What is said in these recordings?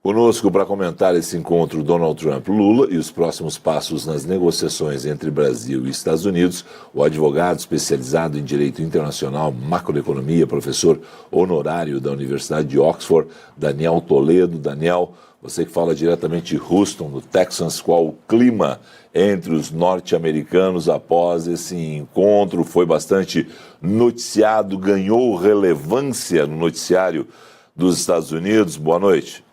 Conosco para comentar esse encontro Donald Trump-Lula e os próximos passos nas negociações entre Brasil e Estados Unidos, o advogado especializado em Direito Internacional, Macroeconomia, professor honorário da Universidade de Oxford, Daniel Toledo. Daniel, você que fala diretamente de Houston, no Texas, qual o clima entre os norte-americanos após esse encontro? Foi bastante noticiado, ganhou relevância no noticiário dos Estados Unidos. Boa noite.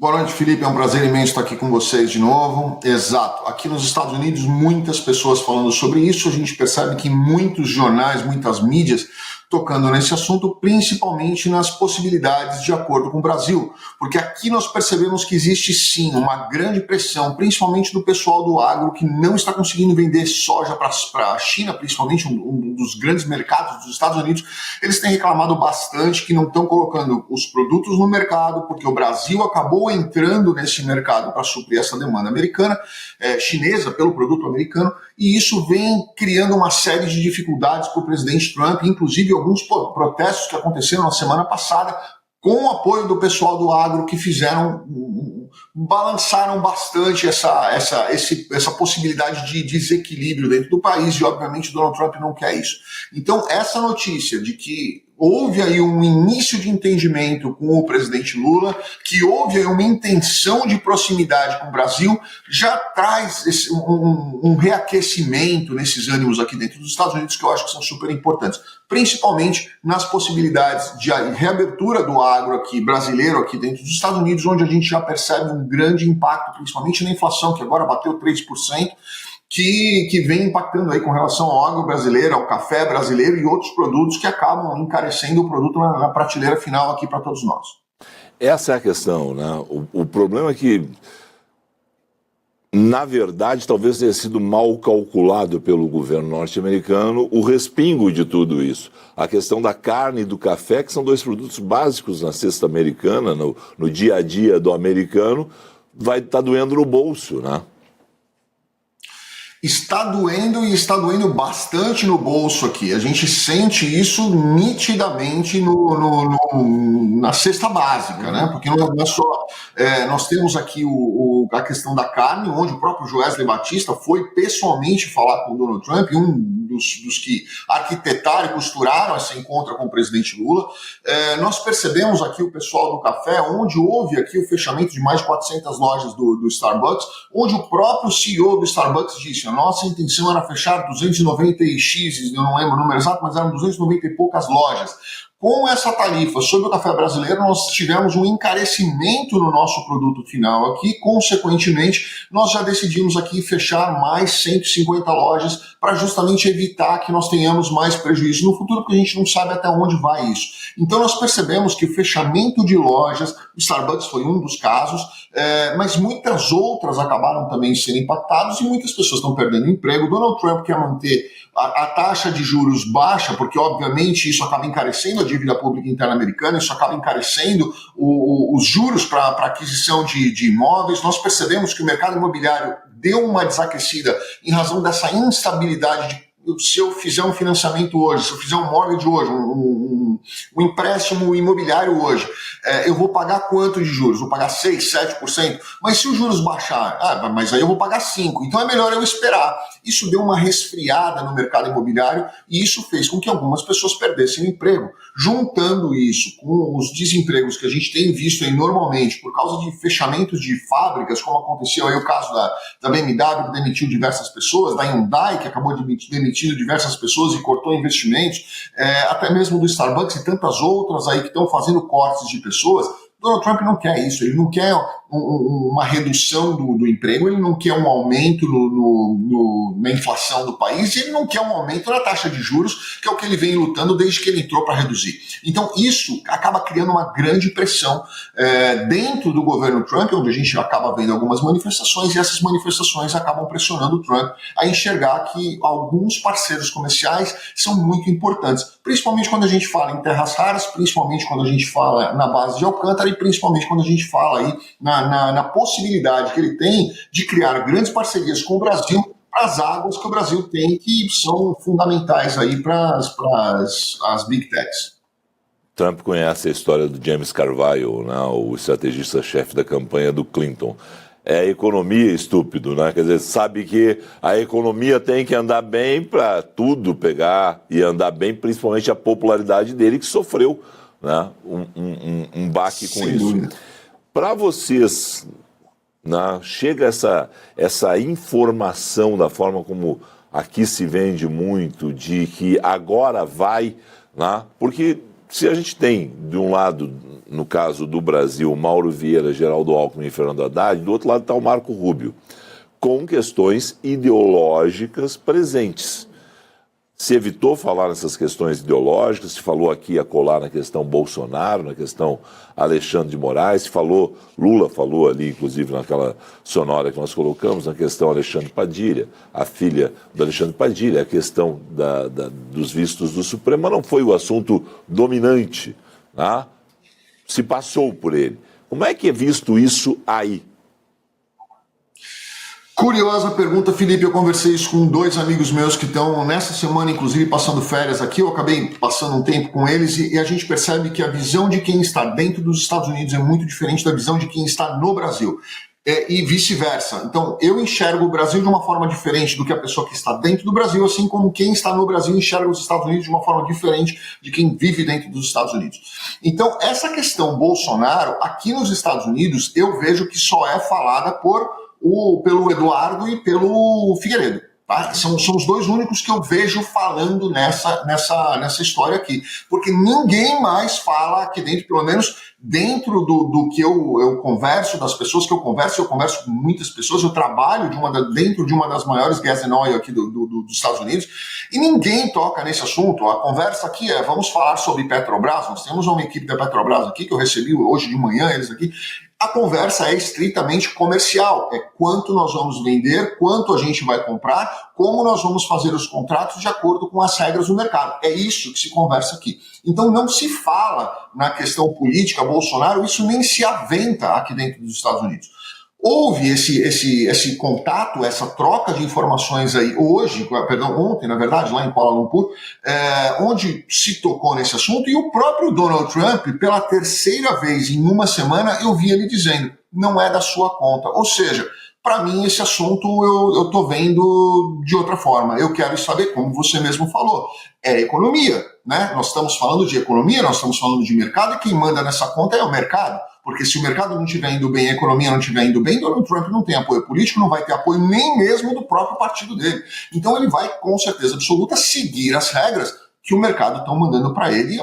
Boa noite, Felipe. É um prazer imenso estar aqui com vocês de novo. Exato. Aqui nos Estados Unidos, muitas pessoas falando sobre isso. A gente percebe que muitos jornais, muitas mídias tocando nesse assunto, principalmente nas possibilidades de acordo com o Brasil. Porque aqui nós percebemos que existe sim uma grande pressão, principalmente do pessoal do agro, que não está conseguindo vender soja para a China, principalmente um dos grandes mercados dos Estados Unidos. Eles têm reclamado bastante que não estão colocando os produtos no mercado, porque o Brasil acabou entrando nesse mercado para suprir essa demanda americana, chinesa, pelo produto americano, e isso vem criando uma série de dificuldades para o presidente Trump, inclusive alguns protestos que aconteceram na semana passada, com o apoio do pessoal do agro, que balançaram bastante essa possibilidade de desequilíbrio dentro do país, e obviamente Donald Trump não quer isso. Então essa notícia de que houve aí um início de entendimento com o presidente Lula, que houve aí uma intenção de proximidade com o Brasil, já traz um reaquecimento nesses ânimos aqui dentro dos Estados Unidos, que eu acho que são super importantes, principalmente nas possibilidades de reabertura do agro aqui, brasileiro aqui dentro dos Estados Unidos, onde a gente já percebe um grande impacto, principalmente na inflação, que agora bateu 3%, que vem impactando aí com relação ao agro brasileiro, ao café brasileiro e outros produtos que acabam encarecendo o produto na prateleira final aqui para todos nós. Essa é a questão, né? O problema é que, na verdade, talvez tenha sido mal calculado pelo governo norte-americano o respingo de tudo isso. A questão da carne e do café, que são dois produtos básicos na cesta americana, no dia a dia do americano, vai estar doendo no bolso, né? Está doendo, e está doendo bastante no bolso aqui. A gente sente isso nitidamente na cesta básica, né? Porque não é só... nós temos aqui a questão da carne, onde o próprio Joesley Batista foi pessoalmente falar com o Donald Trump, dos que arquitetaram e costuraram essa encontra com o presidente Lula. Nós percebemos aqui o pessoal do café, onde houve aqui o fechamento de mais de 400 lojas do Starbucks, onde o próprio CEO do Starbucks disse: a nossa intenção era fechar 290x, eu não lembro o número exato, mas eram 290 e poucas lojas. Com essa tarifa sobre o café brasileiro, nós tivemos um encarecimento no nosso produto final aqui. Consequentemente, nós já decidimos aqui fechar mais 150 lojas para justamente evitar que nós tenhamos mais prejuízo no futuro, porque a gente não sabe até onde vai isso. Então nós percebemos que o fechamento de lojas, o Starbucks foi um dos casos, mas muitas outras acabaram também sendo impactadas e muitas pessoas estão perdendo emprego. Donald Trump quer manter a taxa de juros baixa, porque obviamente isso acaba encarecendo a dívida pública interna americana, isso acaba encarecendo os juros para aquisição de imóveis. Nós percebemos que o mercado imobiliário deu uma desaquecida em razão dessa instabilidade de se eu fizer um financiamento hoje, se eu fizer um mortgage hoje, um empréstimo imobiliário hoje, eu vou pagar quanto de juros? Vou pagar 6%, 7%? Mas se os juros baixar, mas aí eu vou pagar 5%. Então é melhor eu esperar. Isso deu uma resfriada no mercado imobiliário e isso fez com que algumas pessoas perdessem o emprego. Juntando isso com os desempregos que a gente tem visto aí normalmente por causa de fechamentos de fábricas, como aconteceu aí o caso da BMW, que demitiu diversas pessoas, da Hyundai, que acabou de demitir diversas pessoas e cortou investimentos, até mesmo do Starbucks e tantas outras aí que estão fazendo cortes de pessoas. Donald Trump não quer isso, ele não quer uma redução do emprego, ele não quer um aumento na inflação do país, e ele não quer um aumento na taxa de juros, que é o que ele vem lutando desde que ele entrou para reduzir. Então isso acaba criando uma grande pressão dentro do governo Trump, onde a gente acaba vendo algumas manifestações, e essas manifestações acabam pressionando o Trump a enxergar que alguns parceiros comerciais são muito importantes, principalmente quando a gente fala em terras raras, principalmente quando a gente fala na base de Alcântara, e principalmente quando a gente fala aí na possibilidade que ele tem de criar grandes parcerias com o Brasil para as águas que o Brasil tem, que são fundamentais aí para as Big Techs. Trump conhece a história do James Carville, né, o estrategista-chefe da campanha do Clinton. É economia, estúpido, né? Quer dizer, sabe que a economia tem que andar bem para tudo pegar e andar bem, principalmente a popularidade dele, que sofreu, né, um baque com isso. Para vocês, né, chega essa informação da forma como aqui se vende muito, de que agora vai, né, porque se a gente tem, de um lado, no caso do Brasil, Mauro Vieira, Geraldo Alckmin e Fernando Haddad, do outro lado está o Marco Rubio, com questões ideológicas presentes. Se evitou falar nessas questões ideológicas, se falou aqui a colar na questão Bolsonaro, na questão Alexandre de Moraes, se falou, Lula falou ali, inclusive naquela sonora que nós colocamos, na questão Alexandre Padilha, a filha do Alexandre Padilha, a questão dos vistos do Supremo, mas não foi o assunto dominante, né? Se passou por ele. Como é que é visto isso aí? Curiosa pergunta, Felipe. Eu conversei isso com 2 amigos meus que estão nessa semana, inclusive, passando férias aqui. Eu acabei passando um tempo com eles e a gente percebe que a visão de quem está dentro dos Estados Unidos é muito diferente da visão de quem está no Brasil. E vice-versa. Então, eu enxergo o Brasil de uma forma diferente do que a pessoa que está dentro do Brasil, assim como quem está no Brasil enxerga os Estados Unidos de uma forma diferente de quem vive dentro dos Estados Unidos. Então, essa questão Bolsonaro, aqui nos Estados Unidos, eu vejo que só é falada pelo Eduardo e pelo Figueiredo. Tá? São os 2 únicos que eu vejo falando nessa história aqui. Porque ninguém mais fala aqui dentro, pelo menos dentro do que eu converso, das pessoas que eu converso com muitas pessoas, eu trabalho dentro de uma das maiores gas and oil aqui dos Estados Unidos, e ninguém toca nesse assunto. A conversa aqui vamos falar sobre Petrobras. Nós temos uma equipe da Petrobras aqui, que eu recebi hoje de manhã, eles aqui. A conversa é estritamente comercial, é quanto nós vamos vender, quanto a gente vai comprar, como nós vamos fazer os contratos de acordo com as regras do mercado. É isso que se conversa aqui. Então não se fala na questão política Bolsonaro, isso nem se aventa aqui dentro dos Estados Unidos. Houve esse contato, essa troca de informações aí ontem, na verdade, lá em Kuala Lumpur, onde se tocou nesse assunto, e o próprio Donald Trump, pela 3ª vez em uma semana, eu vi ele dizendo, não é da sua conta. Ou seja, para mim esse assunto eu estou vendo de outra forma. Eu quero saber, como você mesmo falou, é economia, né? Nós estamos falando de economia, nós estamos falando de mercado, e quem manda nessa conta é o mercado. Porque se o mercado não estiver indo bem, a economia não estiver indo bem, Donald Trump não tem apoio político, não vai ter apoio nem mesmo do próprio partido dele. Então ele vai, com certeza absoluta, seguir as regras que o mercado está mandando para ele.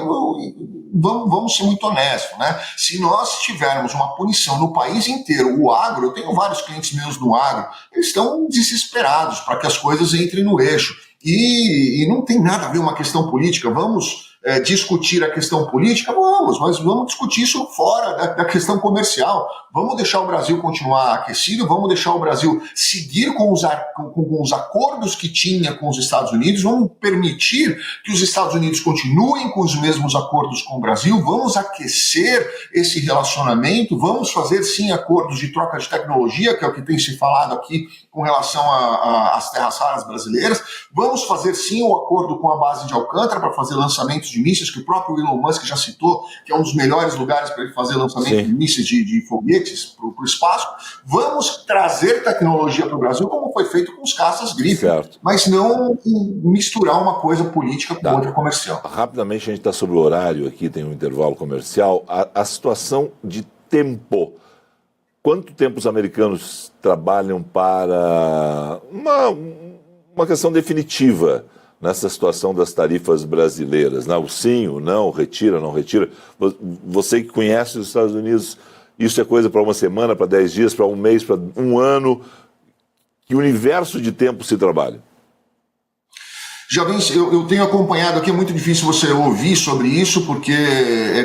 Vamos ser muito honestos, né? Se nós tivermos uma punição no país inteiro, o agro, eu tenho vários clientes meus no agro, eles estão desesperados para que as coisas entrem no eixo. E não tem nada a ver uma questão política. Vamos discutir a questão política? Mas vamos discutir isso fora da questão comercial. Vamos deixar o Brasil continuar aquecido, vamos deixar o Brasil seguir com os acordos que tinha com os Estados Unidos, vamos permitir que os Estados Unidos continuem com os mesmos acordos com o Brasil, vamos aquecer esse relacionamento, vamos fazer sim acordos de troca de tecnologia, que é o que tem se falado aqui com relação às terras raras brasileiras, vamos fazer sim o acordo com a base de Alcântara para fazer lançamentos de mísseis, que o próprio Elon Musk já citou, que é um dos melhores lugares para ele fazer lançamento de mísseis de foguetes para o espaço. Vamos trazer tecnologia para o Brasil, como foi feito com os caças Griffin, mas não misturar uma coisa política com outra comercial. Rapidamente, a gente está sobre o horário aqui, tem um intervalo comercial. A situação de tempo. Quanto tempo os americanos trabalham para uma questão definitiva nessa situação das tarifas brasileiras, né? O sim, o não, retira, não retira. Você que conhece os Estados Unidos, isso é coisa para uma semana, para 10 dias, para um mês, para um ano. Que universo de tempo se trabalha? Já vem, eu tenho acompanhado aqui, é muito difícil você ouvir sobre isso, porque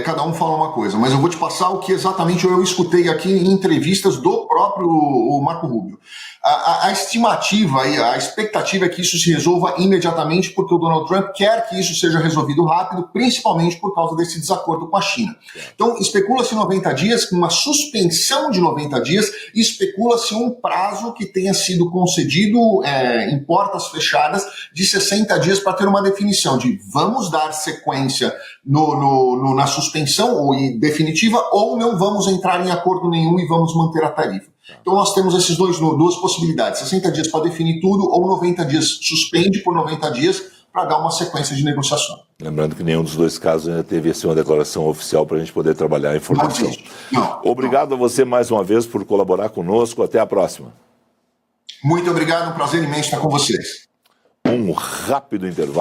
cada um fala uma coisa, mas eu vou te passar o que exatamente eu escutei aqui em entrevistas do próprio Marco Rubio. A estimativa e a expectativa é que isso se resolva imediatamente, porque o Donald Trump quer que isso seja resolvido rápido, principalmente por causa desse desacordo com a China. Então, especula-se 90 dias, uma suspensão de 90 dias, especula-se um prazo que tenha sido concedido em portas fechadas de 60 60 dias para ter uma definição de vamos dar sequência na suspensão ou definitiva ou não vamos entrar em acordo nenhum e vamos manter a tarifa. Então nós temos essas duas possibilidades, 60 dias para definir tudo ou 90 dias, suspende por 90 dias para dar uma sequência de negociação. Lembrando que nenhum dos dois casos ainda teve uma declaração oficial para a gente poder trabalhar a informação. Não. Obrigado a você mais uma vez por colaborar conosco. Até a próxima. Muito obrigado, um prazer imenso estar com vocês. Um rápido intervalo.